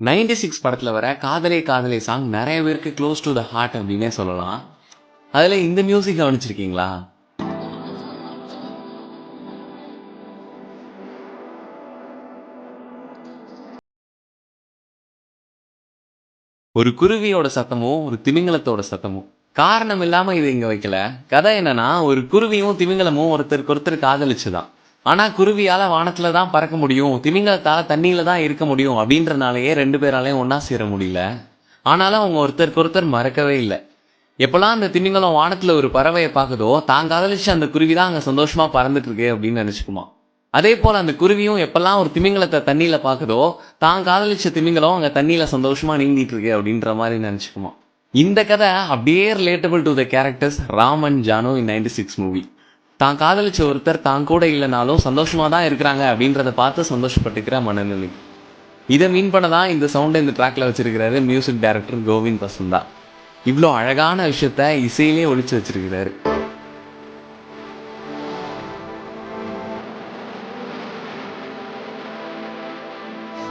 96 படத்துல வர காதலே காதலே சாங் நிறைய பேருக்கு க்ளோஸ் டு த ஹார்ட் அப்படின்னே சொல்லலாம். அதுல இந்த மியூசிக் கவனிச்சிருக்கீங்களா? ஒரு குருவியோட சத்தமும் ஒரு திமிங்கலத்தோட சத்தமும் காரணம் இல்லாம இது இங்க வைக்கல. கதை என்னன்னா, ஒரு குருவியும் திமிங்கலமும் ஒருத்தருக்கு ஒருத்தர் காதலிச்சுதான். ஆனா குருவியால வானத்துல தான் பறக்க முடியும், திமிங்கலத்தால தண்ணியில தான் இருக்க முடியும் அப்படின்றனாலயே ரெண்டு பேராலையும் ஒன்னா சேர முடியல. ஆனாலும் அவங்க ஒருத்தருக்கு ஒருத்தர் மறக்கவே இல்லை. எப்பெல்லாம் அந்த திமிங்கலம் வானத்துல ஒரு பறவையை பார்க்குதோ, தான் காதலிச்ச அந்த குருவி தான் அங்க சந்தோஷமா பறந்துட்டு இருக்கு அப்படின்னு நினைச்சுக்குமா. அதே போல அந்த குருவியும் எப்பெல்லாம் ஒரு திமிங்கலத்தை தண்ணியில பார்க்குதோ, தான் காதலிச்ச திமிங்கலம் அங்க தண்ணியில சந்தோஷமா நீந்திட்டு இருக்கு அப்படின்ற மாதிரி நினைச்சுக்குமா. இந்த கதை அப்படியே relatable to the characters Ram and Janu in 96 movie. தான் காதலிச்ச ஒருத்தர் தான் கூட இல்லைனாலும் சந்தோஷமா தான் இருக்கிறாங்க அப்படின்றத பார்த்து சந்தோஷப்பட்டுக்கிற மனநிலை. இதை மீன் பண்ண தான் இந்த சவுண்டை இந்த ட்ராக்ல வச்சிருக்கிறாரு மியூசிக் டைரக்டர் கோவிந்த் வசந்தா. இவ்வளோ அழகான விஷயத்த இசையிலே ஒழிச்சு வச்சிருக்கிறாரு.